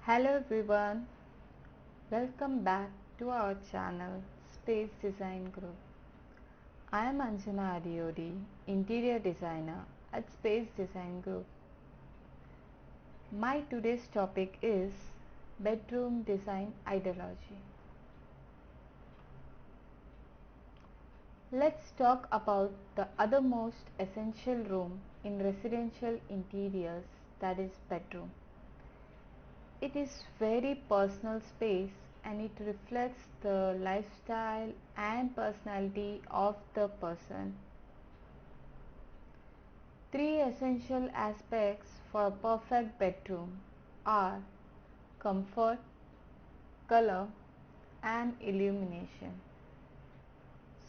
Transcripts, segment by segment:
Hello everyone, welcome back to our channel Space Design Group. I am Anjana Adiyodi, interior designer at Space Design Group. My today's topic is bedroom design ideology. Let's talk about the other most essential room in residential interiors, that is bedroom. It is very personal space and it reflects the lifestyle and personality of the person. Three essential aspects for a perfect bedroom are comfort, color, and illumination.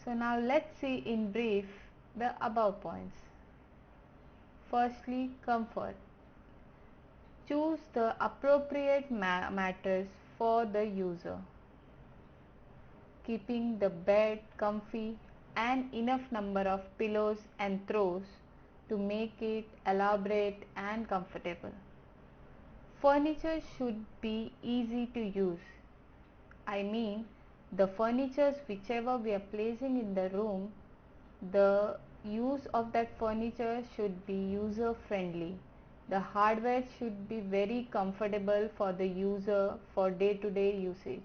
So now let's see in brief the above points. Firstly, comfort. Choose the appropriate mattress for the user, keeping the bed comfy and enough number of pillows and throws to make it elaborate and comfortable. Furniture should be easy to use. I mean, the furnitures whichever we are placing in the room, the use of that furniture should be user friendly. The hardware should be very comfortable for the user for day-to-day usage.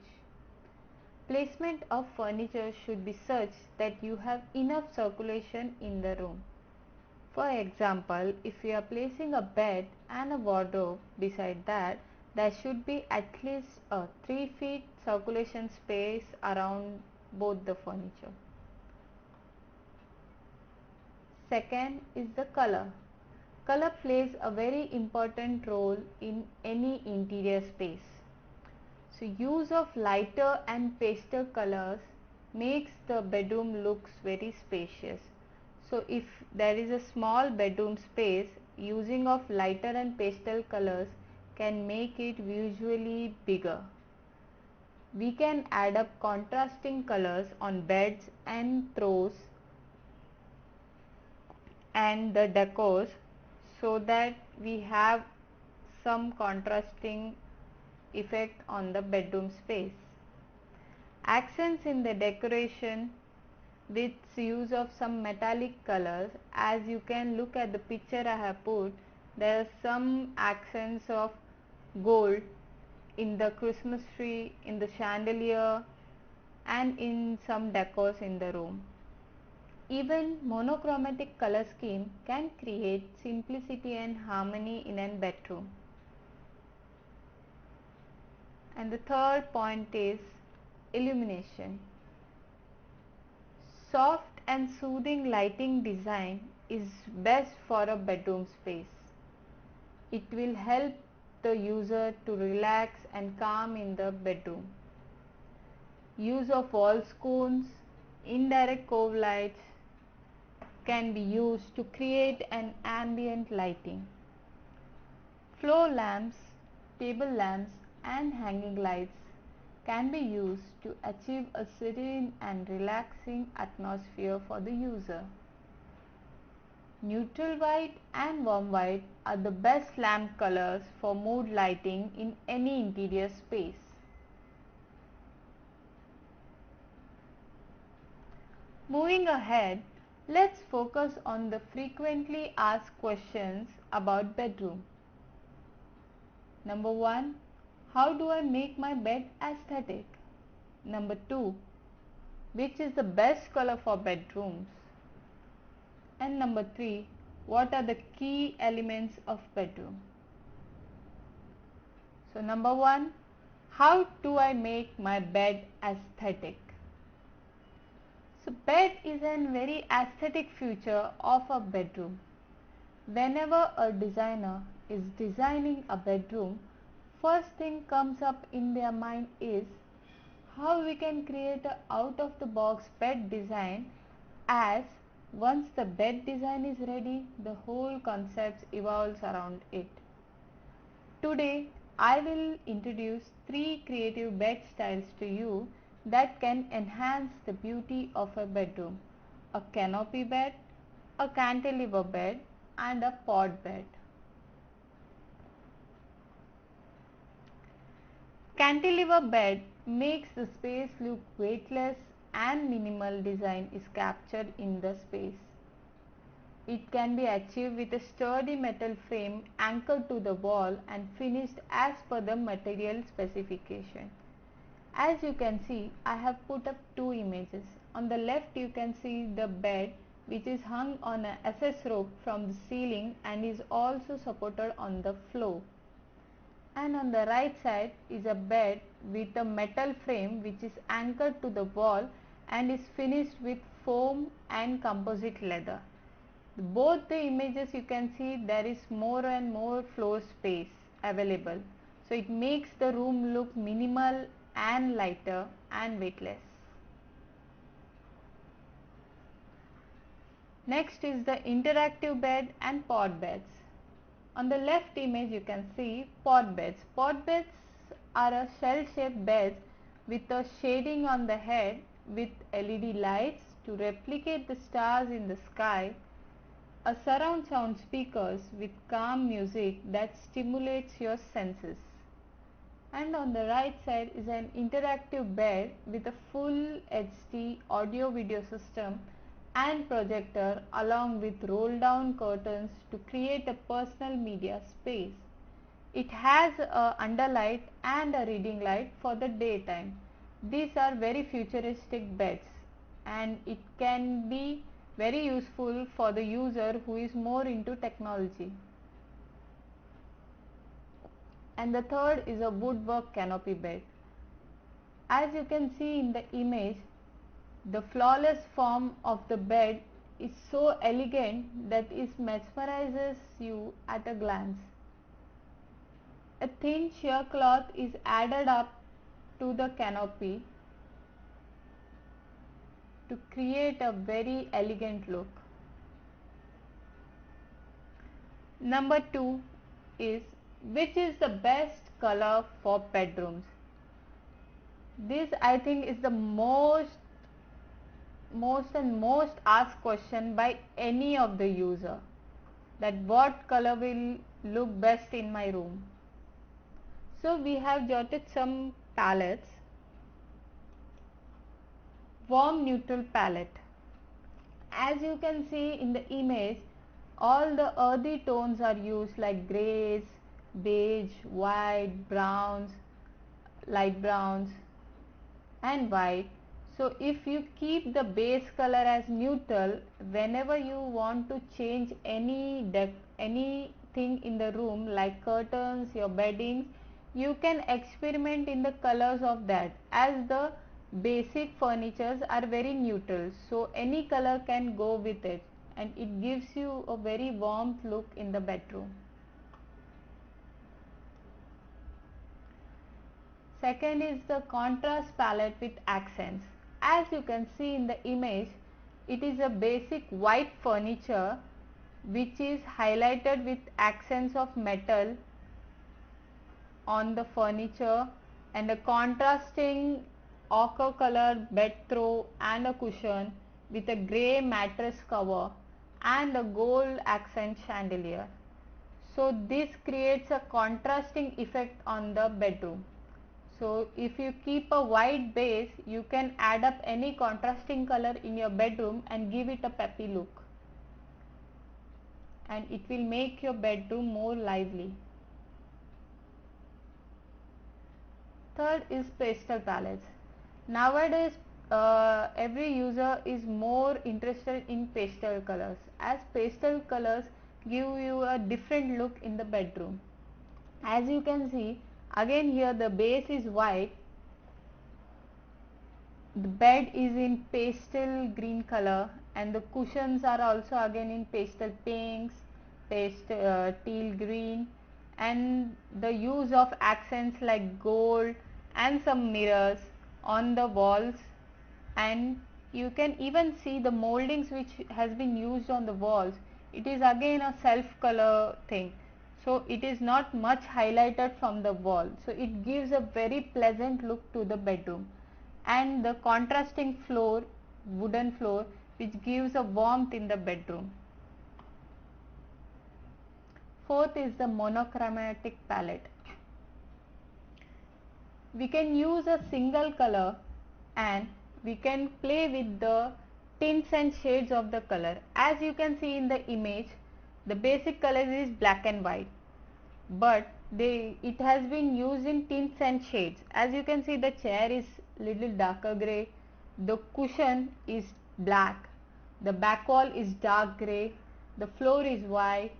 Placement of furniture should be such that you have enough circulation in the room. For example, if you are placing a bed and a wardrobe beside that, there should be at least a 3 feet circulation space around both the furniture. Second is the color. Color plays a very important role in any interior space. So use of lighter and pastel colors makes the bedroom looks very spacious. So if there is a small bedroom space, using of lighter and pastel colors can make it visually bigger. We can add up contrasting colors on beds and throws and the decors so that we have some contrasting effect on the bedroom space. Accents in the decoration with use of some metallic colors. As you can look at the picture I have put, there are some accents of gold in the Christmas tree, in the chandelier, and in some decors in the room. Even monochromatic color scheme can create simplicity and harmony in a bedroom. And the third point is illumination. Soft and soothing lighting design is best for a bedroom space. It will help the user to relax and calm in the bedroom. Use of wall sconces, indirect cove lights can be used to create an ambient lighting. Floor lamps, table lamps and hanging lights can be used to achieve a serene and relaxing atmosphere for the user. Neutral white and warm white are the best lamp colors for mood lighting in any interior space. Moving ahead, let's focus on the frequently asked questions about bedroom. Number 1. How do I make my bed aesthetic? Number 2. Which is the best color for bedrooms? And number 3. What are the key elements of bedroom? So number 1. How do I make my bed aesthetic? So bed is a very aesthetic feature of a bedroom. Whenever a designer is designing a bedroom, first thing comes up in their mind is how we can create a out of the box bed design, as once the bed design is ready, the whole concept evolves around it. Today, I will introduce 3 creative bed styles to you that can enhance the beauty of a bedroom: a canopy bed, a cantilever bed, and a pod bed. Cantilever bed makes the space look weightless and minimal design is captured in the space. It can be achieved with a sturdy metal frame anchored to the wall and finished as per the material specification. As you can see, I have put up two images. On the left you can see the bed which is hung on an SS rope from the ceiling and is also supported on the floor. And on the right side is a bed with a metal frame which is anchored to the wall and is finished with foam and composite leather. Both the images you can see there is more and more floor space available. So it makes the room look minimal and lighter and weightless. Next is the interactive bed and pod beds. On the left image you can see pod beds. Pod beds are a shell-shaped beds with a shading on the head with LED lights to replicate the stars in the sky, a surround sound speakers with calm music that stimulates your senses. And on the right side is an interactive bed with a full HD audio video system and projector along with roll down curtains to create a personal media space. It has a underlight and a reading light for the daytime. These are very futuristic beds and it can be very useful for the user who is more into technology. And the third is a woodwork canopy bed. As you can see in the image, the flawless form of the bed is so elegant that it mesmerizes you at a glance. A thin sheer cloth is added up to the canopy to create a very elegant look. Number 2 is which is the best color for bedrooms. This I think is the most asked question by any of the user, that what color will look best in my room. So we have jotted some palettes. Warm neutral palette. As you can see in the image, all the earthy tones are used like greys, beige, white, browns, light browns and white. So if you keep the base color as neutral, whenever you want to change anything in the room like curtains, your beddings, you can experiment in the colors of that, as the basic furnitures are very neutral, so any color can go with it and it gives you a very warm look in the bedroom. Second is the contrast palette with accents. As you can see in the image, it is a basic white furniture which is highlighted with accents of metal on the furniture and a contrasting ochre color bed throw and a cushion with a grey mattress cover and a gold accent chandelier. So this creates a contrasting effect on the bedroom. So if you keep a white base, you can add up any contrasting color in your bedroom and give it a peppy look, and it will make your bedroom more lively. Third is pastel palettes. Nowadays every user is more interested in pastel colors, as pastel colors give you a different look in the bedroom. As you can see, again here the base is white, the bed is in pastel green color and the cushions are also again in pastel pinks, pastel teal green, and the use of accents like gold and some mirrors on the walls, and you can even see the moldings which has been used on the walls. It is again a self color thing, so it is not much highlighted from the wall, so it gives a very pleasant look to the bedroom. And the contrasting floor, wooden floor, which gives a warmth in the bedroom. Fourth is the monochromatic palette. we can use a single color and we can play with the tints and shades of the color. As you can see in the image, the basic color is black and white, but it has been used in tints and shades. As you can see, the chair is little darker gray, the cushion is black, the back wall is dark gray, the floor is white,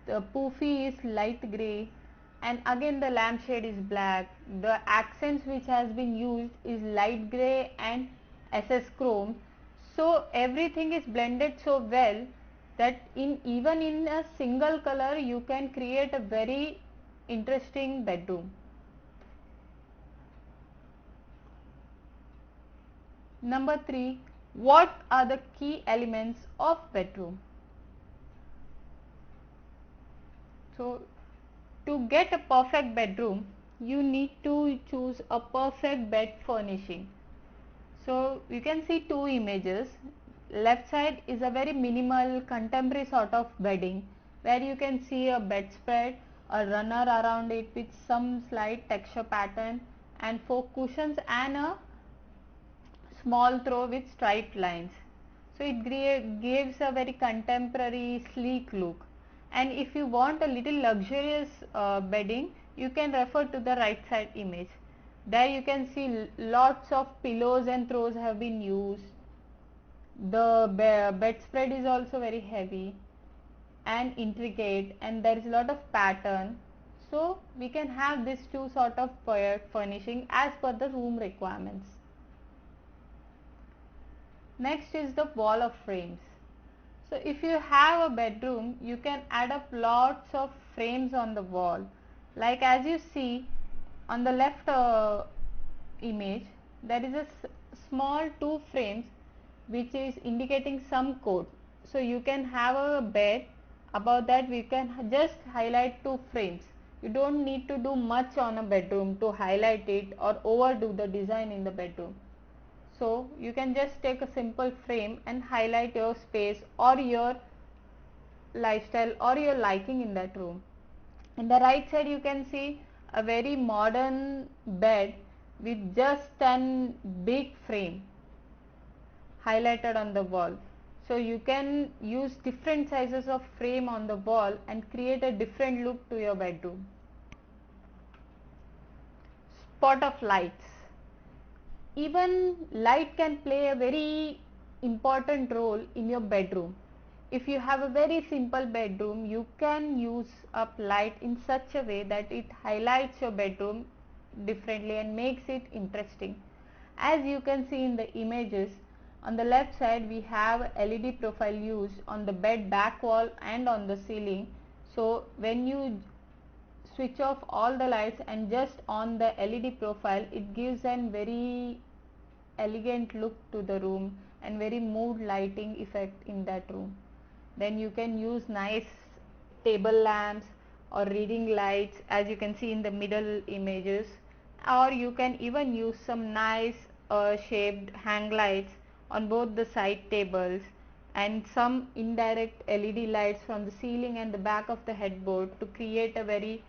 the poofy is light grey, and again the lampshade is black. The accents which has been used is light grey and SS chrome. So everything is blended so well that even in a single color you can create a very interesting bedroom. Number 3, what are the key elements of bedroom? So to get a perfect bedroom, you need to choose a perfect bed furnishing. So you can see two images. Left side is a very minimal contemporary sort of bedding where you can see a bedspread, a runner around it with some slight texture pattern, and 4 cushions and a small throw with striped lines. So it gives a very contemporary sleek look. And if you want a little luxurious bedding, you can refer to the right side image. There you can see lots of pillows and throws have been used. The bedspread is also very heavy and intricate, and there is a lot of pattern. So we can have these two sort of furnishing as per the room requirements. Next is the wall of frames. So if you have a bedroom, you can add up lots of frames on the wall. Like as you see on the left image, there is a small 2 frames which is indicating some code. So you can have a bed, above that we can just highlight 2 frames. You don't need to do much on a bedroom to highlight it or overdo the design in the bedroom. So you can just take a simple frame and highlight your space or your lifestyle or your liking in that room. In the right side you can see a very modern bed with just an big frame highlighted on the wall. So you can use different sizes of frame on the wall and create a different look to your bedroom. Spot of lights. Even light can play a very important role in your bedroom. If you have a very simple bedroom, you can use up light in such a way that it highlights your bedroom differently and makes it interesting. As you can see in the images, on the left side we have LED profile used on the bed back wall and on the ceiling. So when you switch off all the lights and just on the LED profile, it gives a very elegant look to the room and very mood lighting effect in that room. Then you can use nice table lamps or reading lights as you can see in the middle images, or you can even use some nice shaped hang lights on both the side tables and some indirect LED lights from the ceiling and the back of the headboard to create a very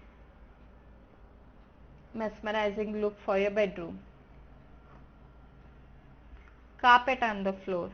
mesmerizing look for your bedroom. Carpet on the floor.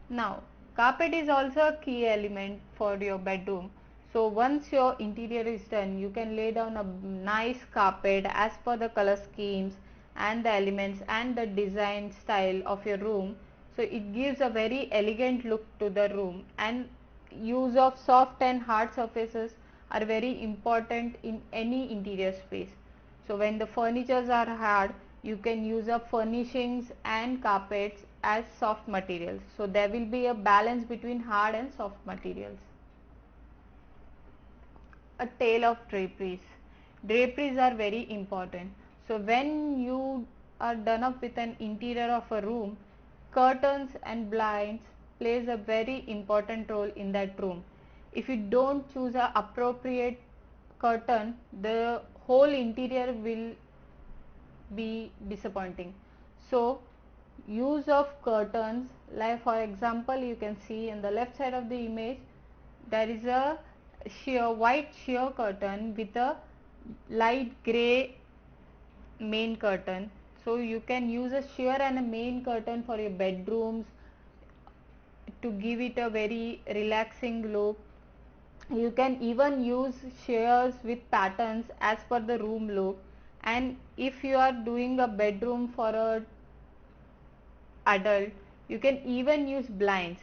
Now, carpet is also a key element for your bedroom. So once your interior is done, you can lay down a nice carpet as per the color schemes and the elements and the design style of your room. So it gives a very elegant look to the room, and use of soft and hard surfaces are very important in any interior space. So when the furnitures are hard, you can use up furnishings and carpets as soft materials. So there will be a balance between hard and soft materials. A tale of draperies. Draperies are very important. So when you are done up with an interior of a room, curtains and blinds plays a very important role in that room. If you don't choose a appropriate curtain, the whole interior will be disappointing. So use of curtains, like for example you can see in the left side of the image there is a white sheer curtain with a light grey main curtain. So you can use a sheer and a main curtain for your bedrooms to give it a very relaxing look. You can even use shears with patterns as per the room look. And if you are doing a bedroom for a adult, you can even use blinds.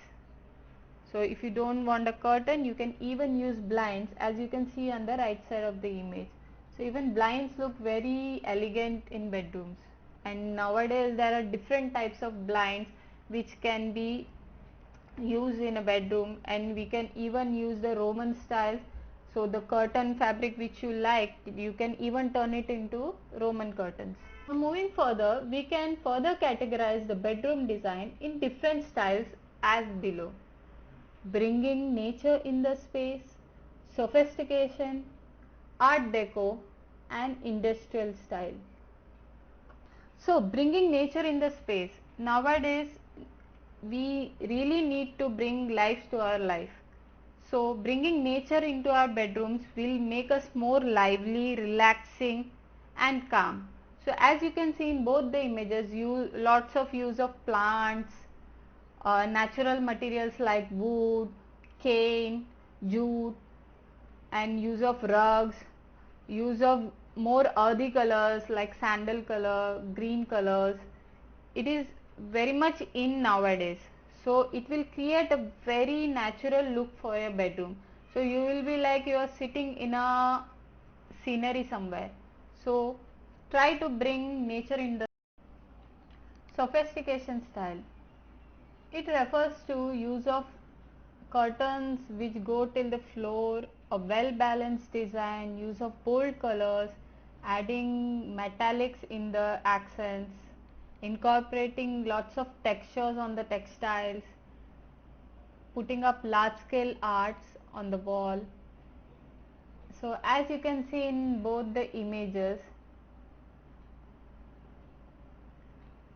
So if you don't want a curtain, you can even use blinds, as you can see on the right side of the image. So even blinds look very elegant in bedrooms. And nowadays there are different types of blinds which can be used in a bedroom, and we can even use the Roman style. So the curtain fabric which you like, you can even turn it into Roman curtains. Moving further, we can further categorize the bedroom design in different styles as below: bringing nature in the space, sophistication, art deco, and industrial style. So bringing nature in the space. Nowadays we really need to bring life to our life. So bringing nature into our bedrooms will make us more lively, relaxing and calm. So as you can see in both the images, lots of use of plants, natural materials like wood, cane, jute, and use of rugs, use of more earthy colors like sandal color, green colors. It is very much in nowadays. So it will create a very natural look for your bedroom. So you will be like you are sitting in a scenery somewhere. So try to bring nature in the sophistication style. It refers to use of curtains which go till the floor, a well balanced design, use of bold colors, adding metallics in the accents, incorporating lots of textures on the textiles, putting up large scale arts on the wall. So as you can see in both the images,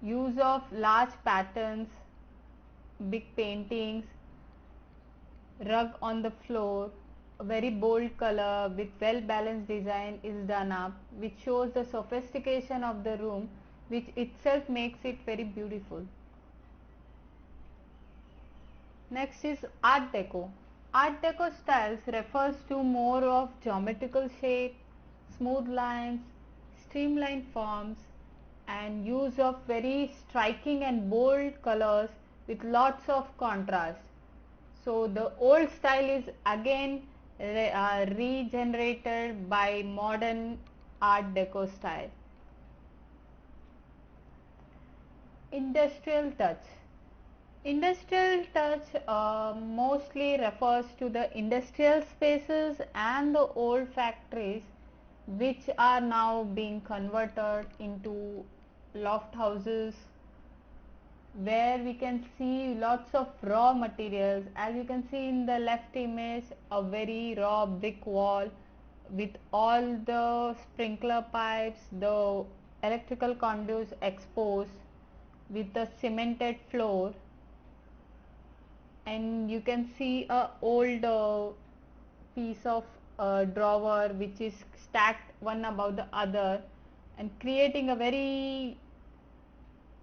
use of large patterns, big paintings, rug on the floor, a very bold color with well balanced design is done up, which shows the sophistication of the room, which itself makes it very beautiful. Next is art deco. Art deco styles refers to more of geometrical shape, smooth lines, streamlined forms, and use of very striking and bold colors with lots of contrast. So the old style is again regenerated by modern art deco style. Industrial touch. Industrial touch mostly refers to the industrial spaces and the old factories which are now being converted into loft houses, where we can see lots of raw materials. As you can see in the left image, a very raw brick wall with all the sprinkler pipes, the electrical conduits exposed, with the cemented floor, and you can see a old piece of drawer which is stacked one above the other and creating a very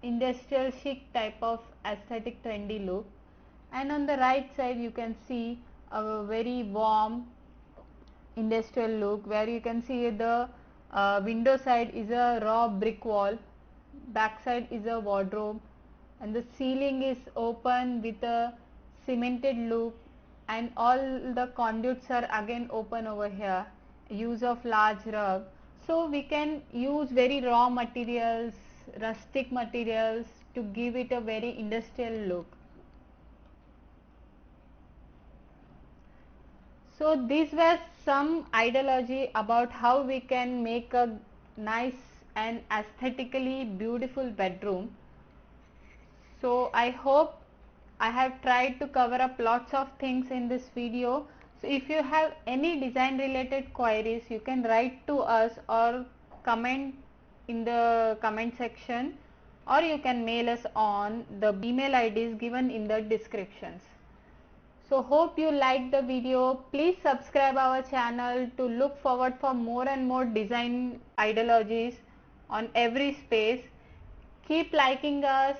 industrial chic type of aesthetic trendy look. And on the right side you can see a very warm industrial look, where you can see the window side is a raw brick wall, back side is a wardrobe, and the ceiling is open with a cemented look, and all the conduits are again open over here, use of large rug. So we can use very raw materials, rustic materials to give it a very industrial look. So these were some ideology about how we can make a nice and aesthetically beautiful bedroom. So I hope I have tried to cover up lots of things in this video. So if you have any design related queries, you can write to us or comment in the comment section, or you can mail us on the email IDs given in the descriptions. So hope you liked the video. Please subscribe our channel to look forward for more and more design ideologies on every space. Keep liking us,